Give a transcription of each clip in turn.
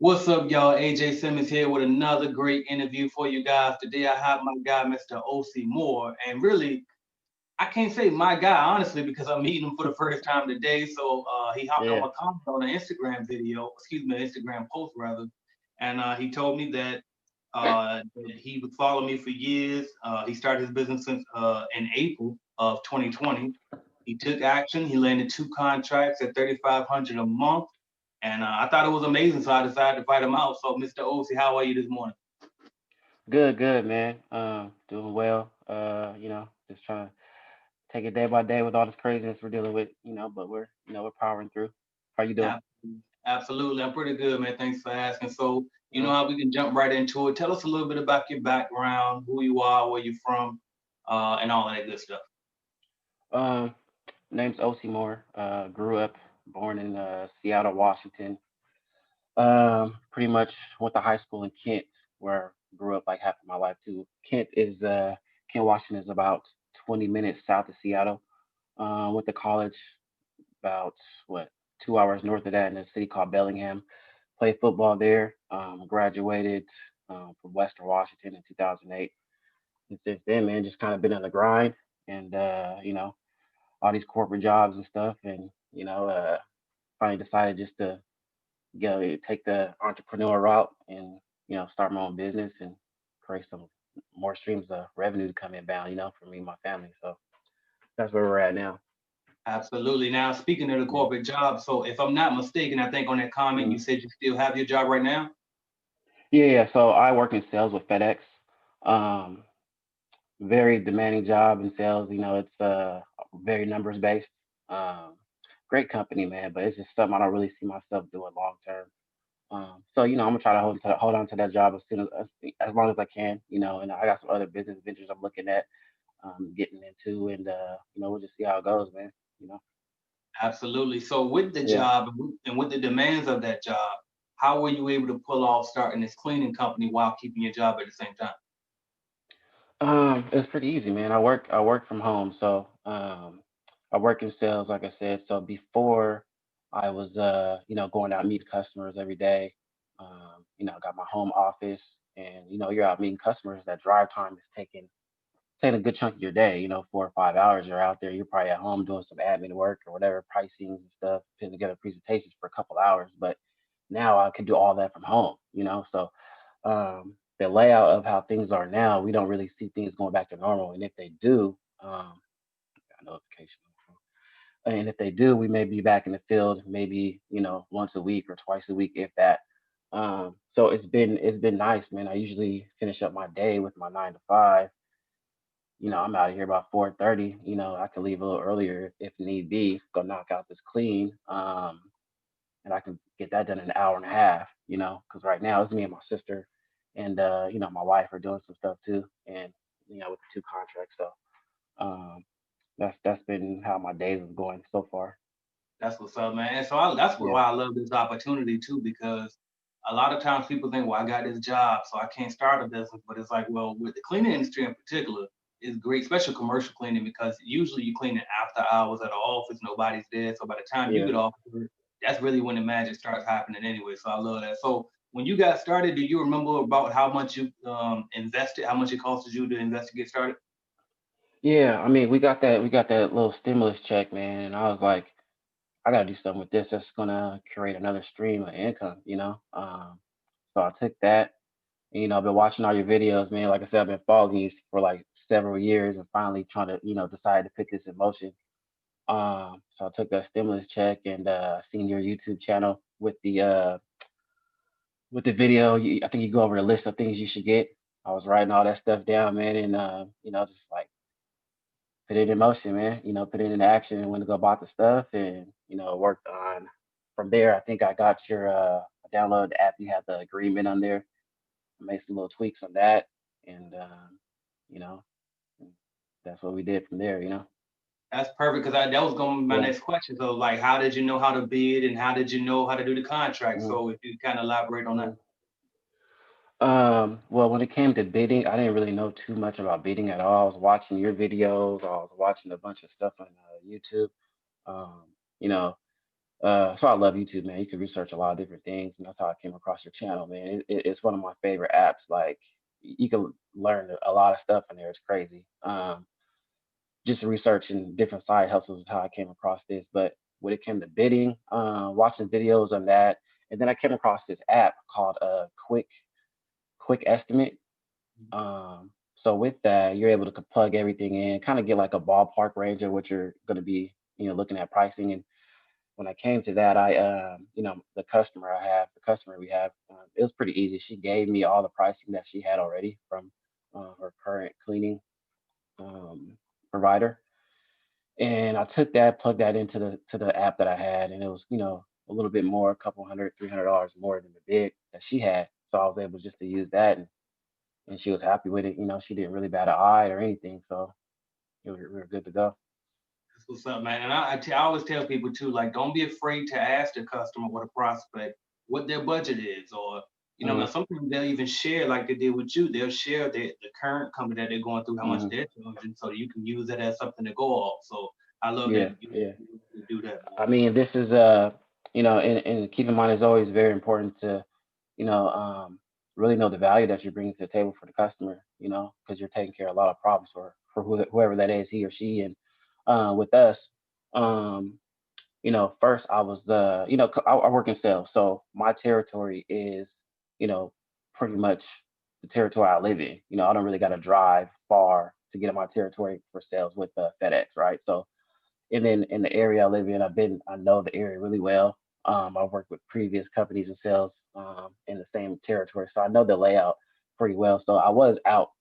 What's up, y'all? AJ Simmons here with another great interview for you guys. Today I have my guy, Mr. Ocie Moore. And really, I can't say my guy, honestly, because I'm meeting him for the first time today. So he hopped on Yeah. my comment on an Instagram video, excuse me, an Instagram post rather. And he told me that he would follow me for years. He started his business in April of 2020. He took action. He landed two contracts at 3,500 a month, and I thought it was amazing. So I decided to invite him out. So, Mr. Ocie, how are you this morning? Good, good, man. Doing well. Just trying to take it day by day with all this craziness we're dealing with, but we're powering through. How you doing? Absolutely. Absolutely. I'm pretty good, man. Thanks for asking. So, you know Uh, how we can jump right into it. Tell us a little bit about your background, who you are, where you're from, and all of that good stuff. um, Name's Ocie Moore. Grew up, born in Seattle, Washington. Pretty much went to high school in Kent, where I grew up like half of my life too. Kent, Washington is about 20 minutes south of Seattle. Went to college about what 2 hours north of that in a city called Bellingham. Played football there. Graduated from Western Washington in 2008. And since then, man, just kind of been on the grind and all these corporate jobs and stuff, and finally decided just to take the entrepreneur route and start my own business and create some more streams of revenue to come inbound, for me and my family. So that's where we're at now. Absolutely. Now, speaking of the Yeah. corporate job, so if I'm not mistaken, I think on that comment Mm. you said you still have your job right now. Yeah. So I work in sales with FedEx. Um, Very demanding job in sales. It's very numbers based. Um, Great company, man, but it's just something I don't really see myself doing long term. So I'm gonna try to hold on to that job as long as I can. And I got some other business ventures I'm looking at getting into, and we'll just see how it goes, man. You know. Absolutely. So, with the Yeah. job and with the demands of that job, how were you able to pull off starting this cleaning company while keeping your job at the same time? It's pretty easy, man. I work from home, so I work in sales, like I said. So before I was going out meeting customers every day. I got my home office, and you're out meeting customers. That drive time is taking a good chunk of your day. 4 or 5 hours you're out there. You're probably at home doing some admin work or whatever, pricing and stuff, putting together presentations for a couple hours. But now I can do all that from home. So the layout of how things are now, we don't really see things going back to normal. And if they do, got a notification. And if they do, we may be back in the field maybe once a week or twice a week, if that. So it's been nice, man. I usually finish up my day with my 9 to 5. I'm out of here about 4:30. I can leave a little earlier if need be. Go knock out this clean. And I can get that done in an hour and a half, because right now it's me and my sister and my wife are doing some stuff too, and with the two contracts. So um, that's been how my days is going so far. That's what's up, man. And so that's Yeah. why I love this opportunity too, because a lot of times people think, well, I got this job, so I can't start a business. But it's like, well, with the cleaning industry in particular, is great, especially commercial cleaning, because usually you clean it after hours at an office, nobody's there. So by the time you Yeah. get off work, that's really when the magic starts happening anyway. So I love that. So when you got started, do you remember about how much you invested, how much it costed you to invest to get started? Yeah. I mean, we got that little stimulus check, man, and I was like, I gotta do something with this that's gonna create another stream of income. So I took that. And, I've been watching all your videos, man. Like I said, I've been following you for like several years and finally trying to, decide to put this in motion. So I took that stimulus check and seen your YouTube channel with the video. I think you go over the list of things you should get. I was writing all that stuff down, man, and just like put it in motion, man. Put it into action and went to go bought the stuff and worked on. From there, I think I got your I downloaded the app. You had the agreement on there. I made some little tweaks on that, and you know, and that's what we did from there. That's perfect because that was going to be my Yeah. next question. So, like, how did you know how to bid and how did you know how to do the contract? Mhm. So, if you kind of elaborate on that. Mhm. Well, when it came to bidding, I didn't really know too much about bidding at all. I was watching your videos. I was watching a bunch of stuff on YouTube. Um, you know, So I love YouTube, man. You can research a lot of different things, and that's how I came across your channel, man. It's one of my favorite apps. Like you can learn a lot of stuff in there. It's crazy. Just researching different side hustles is how I came across this. But when it came to bidding, watching videos on that, and then I came across this app called Quick Estimate. So with that, you're able to plug everything in, kind of get like a ballpark range of what you're going to be, looking at pricing. And when I came to that, the customer we have, it was pretty easy. She gave me all the pricing that she had already from her current cleaning um, provider, and I took that, plugged that into the app that I had, and it was, a little bit more, a couple hundred, $300 more than the bid that she had. So I was able just to use that, and she was happy with it. She didn't really bat an eye or anything, so we were good to go. That's what's up, man. And I always tell people too, like, don't be afraid to ask the customer or the prospect what their budget is, or now Hmm. sometimes they'll even share like they did with you. They'll share the current company that they're going through, how much Hmm. they're charging, so you can use that as something to go off. So I love that Yeah, yeah. you do that, man. I mean, this is and keep in mind, it's always very important to, you know, um, really know the value that you're bringing to the table for the customer. Because you're taking care of a lot of problems for whoever that is, he or she. And with us, um, first I was I work in sales, so my territory is, you know, pretty much the territory I live in. I don't really got to drive far to get in my territory for sales with FedEx, right? So and then in the area I live in, I know the area really well. I've worked with previous companies and sales in the same territory, so I know the layout pretty well. So I was out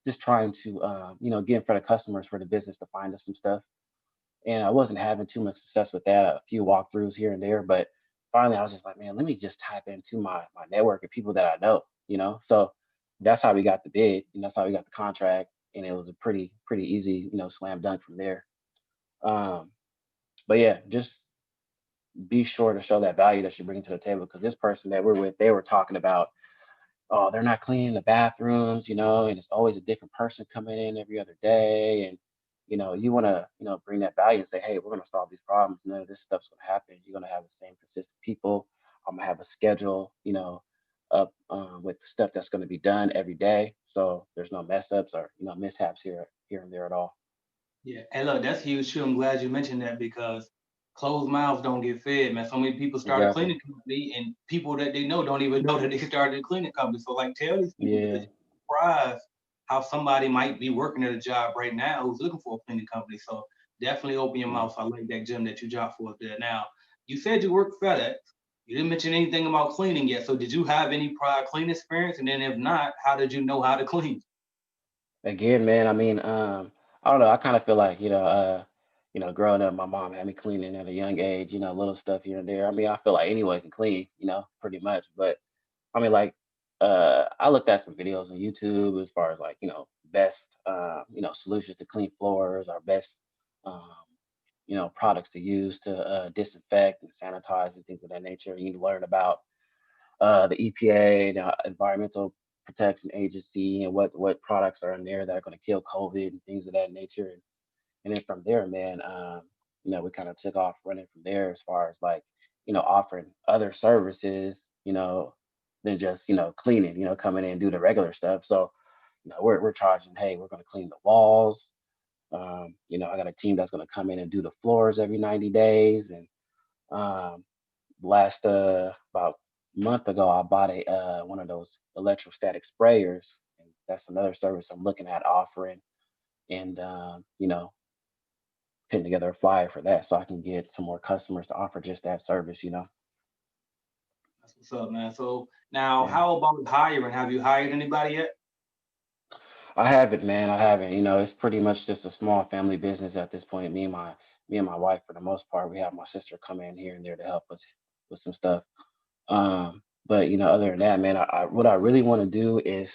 just trying to, get in front of customers for the business to find us some stuff, and I wasn't having too much success with that. A few walkthroughs here and there, but finally I was just like, man, let me just tap into my network of people that I know. So that's how we got the bid, and that's how we got the contract, and it was a pretty easy, slam dunk from there. Um, but yeah, just be sure to show that value that you bring to the table, because this person that we're with, they were talking about, oh, they're not cleaning the bathrooms, and it's always a different person coming in every other day. And, you want to, bring that value and say, hey, we're going to solve these problems. None of this stuff's going to happen. You're going to have the same consistent people. I'm going to have a schedule, up with stuff that's going to be done every day. So there's no mess ups or, mishaps here and there at all. Yeah, and look, that's huge too. I'm glad you mentioned that because closed mouths don't get fed, man. So many people start a Exactly. cleaning company, and people that they know don't even know that they started a cleaning company. So, like, tell these people because Yeah. you're surprised how somebody might be working at a job right now who's looking for a cleaning company. So, definitely open your Yeah. mouth. I like that gym that you dropped for us there. Now, you said you work FedEx. You didn't mention anything about cleaning yet. So, did you have any prior cleaning experience? And then, if not, how did you know how to clean? Again, man, I mean, I don't know. I kind of feel like, growing up, my mom had me cleaning at a young age, little stuff here and there. I mean, I feel like anyone can clean, pretty much. But I mean, like, I looked at some videos on YouTube as far as like, best, solutions to clean floors, or best, um, products to use to disinfect and sanitize and things of that nature. You need to learn about the EPA, the Environmental Protection Agency, and what products are in there that are going to kill COVID and things of that nature. And then from there, man, we kind of took off running from there as far as like, offering other services, you know, than just, cleaning, coming in and do the regular stuff. So, we're charging, hey, we're going to clean the walls. I got a team that's going to come in and do the floors every 90 days. And um, last about month ago, I bought a one of those electrostatic sprayers, and that's another service I'm looking at offering, and putting together a flyer for that so I can get some more customers to offer just that service. That's what's up, man. So now, Yeah, how about hiring? Have you hired anybody yet? I haven't, man. I haven't. It's pretty much just a small family business at this point. Me and my wife, for the most part, we have my sister come in here and there to help us with some stuff. But other than that, man, what I really want to do is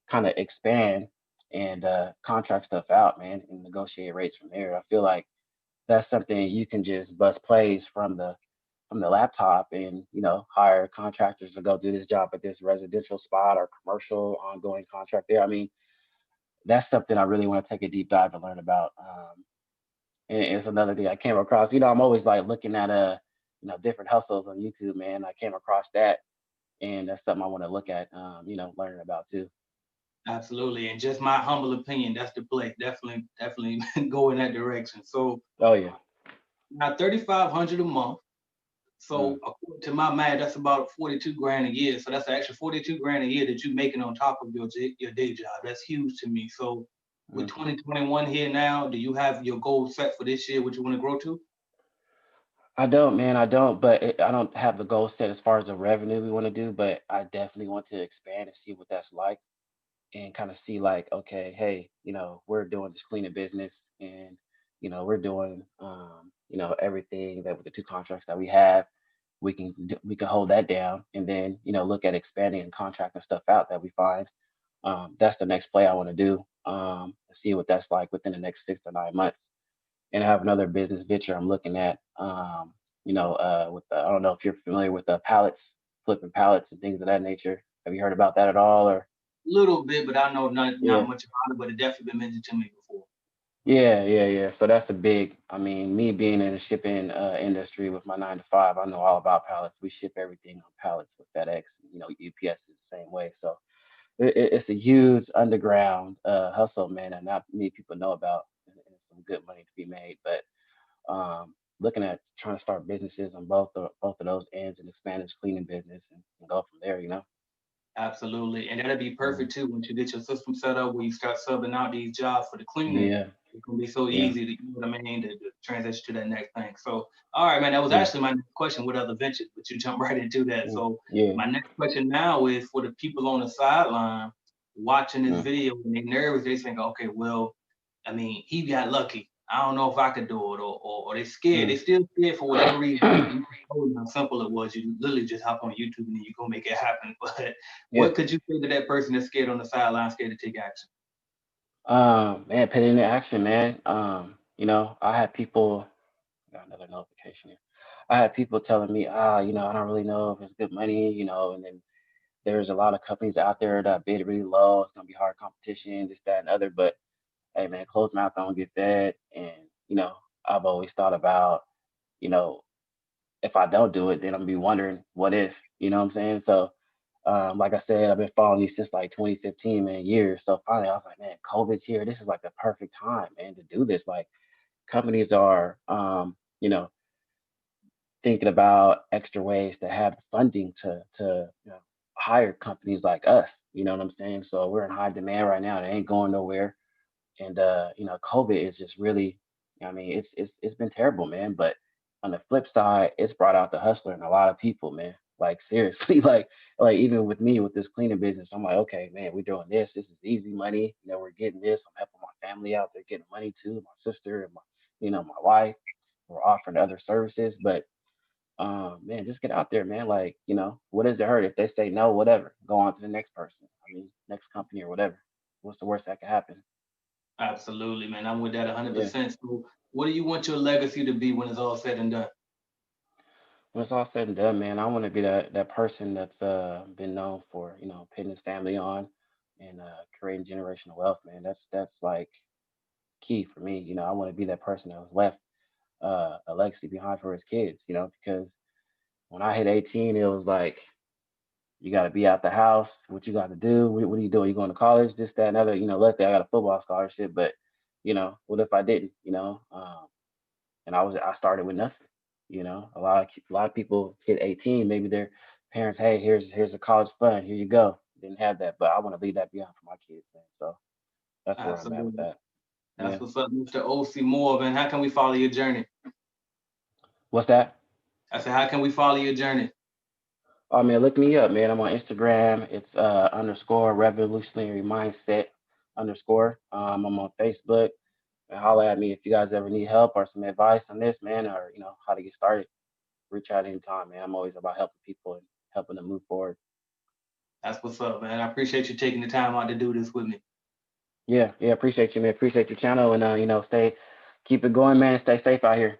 kind of expand and contract stuff out, man, and negotiate rates from there. I feel like that's something you can just bust plays from the laptop, and hire contractors to go do this job at this residential spot or commercial ongoing contract there. I mean, that's something I really want to take a deep dive and learn about. And it's another thing I came across. I'm always like looking at different hustles on YouTube, man. I came across that, and that's something I want to look at, learning about too. Absolutely. And just my humble opinion, that's the play. Definitely, definitely go in that direction. So Oh yeah. now 3,500 a month. Mm. So according to my math, that's about 42 grand a year. So that's an extra 42 grand a year that you're making on top of your day job. That's huge to me. So with Mm. 2021 here now, do you have your goal set for this year? What you want to grow to? I don't, man. I don't, but I don't have the goal set as far as the revenue we want to do. But I definitely want to expand and see what that's like, and kind of see like, okay, hey, we're doing this cleaning business, and we're doing, everything that with the two contracts that we have, we can hold that down, and then look at expanding and contracting stuff out that we find. That's the next play I want to do. See what that's like within the next 6 to 9 months, and I have another business venture I'm looking at. With I don't know if you're familiar with pallets, flipping pallets and things of that nature. Have you heard about that at all? Or Little bit, but I know not yeah, much about it, but it definitely been mentioned to me before. yeah. So that's a big. I mean, me being in the shipping industry with my 9 to 5, I know all about pallets. We ship everything on pallets with FedEx. UPS is the same way. So it's a huge underground hustle, man, and not many people know about. And some good money to be made, but looking at trying to start businesses on both of those ends and expand this cleaning business and go from there. Absolutely. And that'll be Yeah, perfect too once you get your system set up where you start subbing out these jobs for the cleaning. yeah, It's gonna be so yeah, easy to, you know what I mean, to transition to that next thing. So, all right, man, that was yeah, actually my next question. What other ventures? But you jump right into that. mm, So, yeah, my next question now is for the people on the sideline watching this mm, video and they nervous. They think, okay, well, I mean, he got lucky. I don't know if I could do it, or they scared. They mm. still scared for whatever reason. You told me how simple it was. You literally just hop on YouTube and then you go make it happen. But Yeah. what could you say to that person that's scared on the sideline, scared to take action? Man, put it into action, man. I had people. Got another notification here. I had people telling me, I don't really know if it's good money, and then there's a lot of companies out there that bid really low. It's gonna be hard competition, this, that, and other. But hey, man, closed mouth don't get fed, and I've always thought about, you know, if I don't do it, then I'm gonna be wondering what if, you know what I'm saying? So, like I said, I've been following you since like 2015, man, years. So finally, I was like, man, COVID's here. This is like the perfect time, man, to do this. Like companies are, thinking about extra ways to have funding to hire companies like us. You know what I'm saying? So we're in high demand right now. It ain't going nowhere, and COVID is just really, I mean, it's been terrible, man. But on the flip side, it's brought out the hustler in a lot of people, man. Like seriously, like even with me with this cleaning business, I'm like, okay, man, we're doing this. This is easy money. We're getting this. I'm helping my family out. They're getting money too. My sister and my wife. We're offering other services, but man, just get out there, man. Like, what does it hurt if they say no, whatever? Go on to the next person. I mean, next company or whatever. What's the worst that could happen? Absolutely, man. I'm with that Yeah. 100%. So, what do you want your legacy to be when it's all said and done? When it's all said and done, man, I want to be that person that's been known for putting his family on and creating generational wealth, man. That's like key for me. I want to be that person that was left a legacy behind for his kids. Because when I hit 18, it was like you got to be out the house. What you got to do? What are you doing? You going to college? This, that, and other. Luckily I got a football scholarship, but what if I didn't? And I started with nothing. A lot of people hit 18. Maybe their parents, hey, here's a college fund. Here you go. Didn't have that, but I want to leave that behind for my kids, man. So that's where I'm at with Absolutely. that. That's Yeah. what's up, Mr. Ocie Moore, man. How can we follow your journey? What's that? I said, how can we follow your journey? Oh man, look me up, man. I'm on Instagram. It's underscore revolutionary mindset underscore. I'm on Facebook. And holler at me if you guys ever need help or some advice on this, man, or how to get started. Reach out anytime, man. I'm always about helping people and helping them move forward. That's what's up, man. I appreciate you taking the time out to do this with me. Yeah, appreciate you, man. Appreciate your channel, and stay, keep it going, man. Stay safe out here.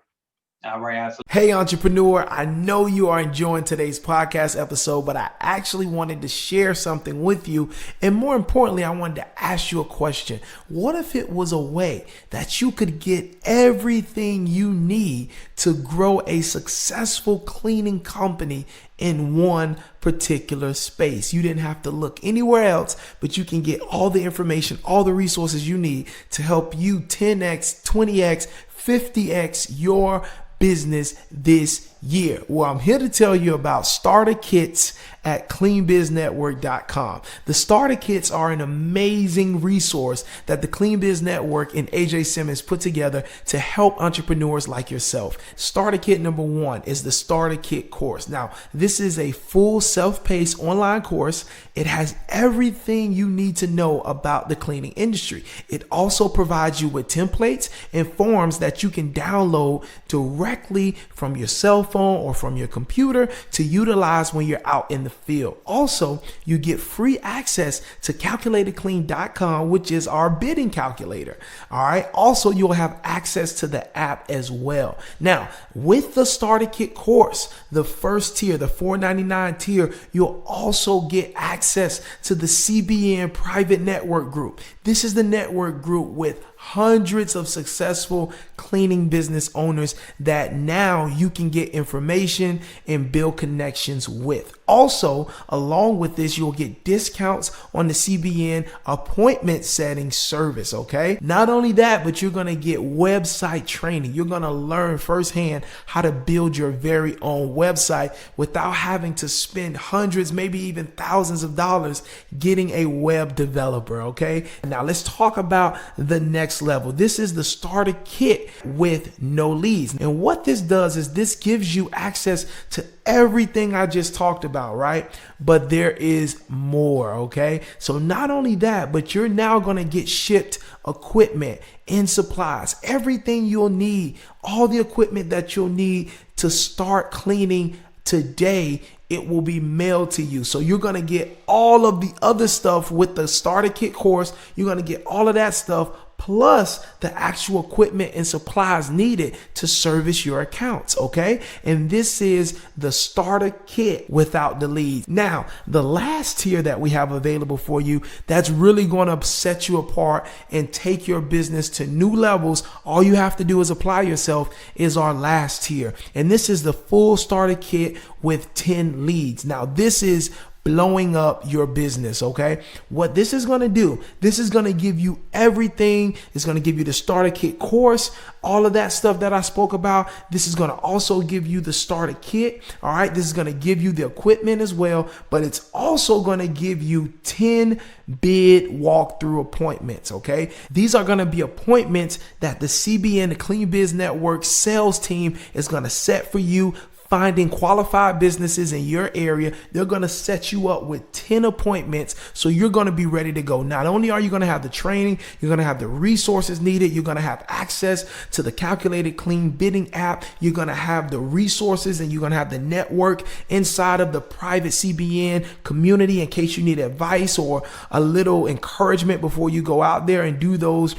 All right, absolutely. Hey entrepreneur, I know you are enjoying today's podcast episode, but I actually wanted to share something with you. And more importantly, I wanted to ask you a question. What if it was a way that you could get everything you need to grow a successful cleaning company in one particular space? You didn't have to look anywhere else, but you can get all the information, all the resources you need to help you 10x, 20x, 50x your business this year. Well, I'm here to tell you about starter kits at cleanbiznetwork.com. The starter kits are an amazing resource that the Clean Biz Network and AJ Simmons put together to help entrepreneurs like yourself. Starter kit number 1 is the starter kit course. Now, this is a full self-paced online course. It has everything you need to know about the cleaning industry. It also provides you with templates and forms that you can download directly from your cell phone or from your computer to utilize when you're out in the field. Also, you get free access to calculatedclean.com, which is our bidding calculator. All right. Also, you'll have access to the app as well. Now, with the starter kit course, the first tier, the $4.99 tier, you'll also get access to the CBN private network group. This is the network group with hundreds of successful cleaning business owners that now you can get information and build connections with. Also, along with this, you'll get discounts on the CBN appointment setting service, okay? Not only that, but you're going to get website training. You're going to learn firsthand how to build your very own website without having to spend hundreds, maybe even thousands of dollars getting a web developer, okay? Now, let's talk about the next level. This is the starter kit with no leads. And what this does is this gives you access to everything I just talked about, right? But there is more, okay? So not only that, but you're now going to get shipped equipment and supplies, everything you'll need, all the equipment that you'll need to start cleaning today. It will be mailed to you. So you're going to get all of the other stuff with the starter kit course. You're going to get all of that stuff plus the actual equipment and supplies needed to service your accounts, okay? And this is the starter kit without the leads. Now, the last tier that we have available for you that's really going to set you apart and take your business to new levels, all you have to do is apply yourself, is our last tier. And this is the full starter kit with 10 leads. Now, this is blowing up your business, okay? What this is going to do, this is going to give you everything. It's going to give you the starter kit course, all of that stuff that I spoke about. This is going to also give you the starter kit, all right? This is going to give you the equipment as well, but it's also going to give you 10 bid walkthrough appointments, okay? These are going to be appointments that the CBN, the Clean Biz Network sales team is going to set for you, finding qualified businesses in your area. They're going to set you up with 10 appointments. So you're going to be ready to go. Not only are you going to have the training, you're going to have the resources needed. You're going to have access to the Calculated Clean bidding app. You're going to have the resources and you're going to have the network inside of the private CBN community in case you need advice or a little encouragement before you go out there and do those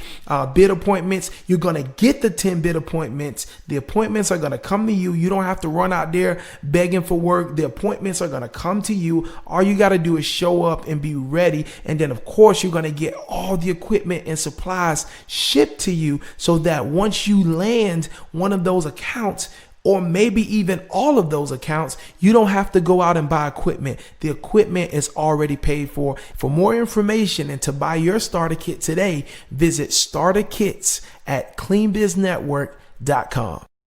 bid appointments. You're going to get the 10 bid appointments. The appointments are going to come to you. You don't have to run out there begging for work. The appointments are going to come to you. All you got to do is show up and be ready. And then of course you're going to get all the equipment and supplies shipped to you so that once you land one of those accounts, or maybe even all of those accounts, you don't have to go out and buy equipment. The equipment is already paid for. For more information and to buy your starter kit today, visit starterkits at cleanbiznetwork.com.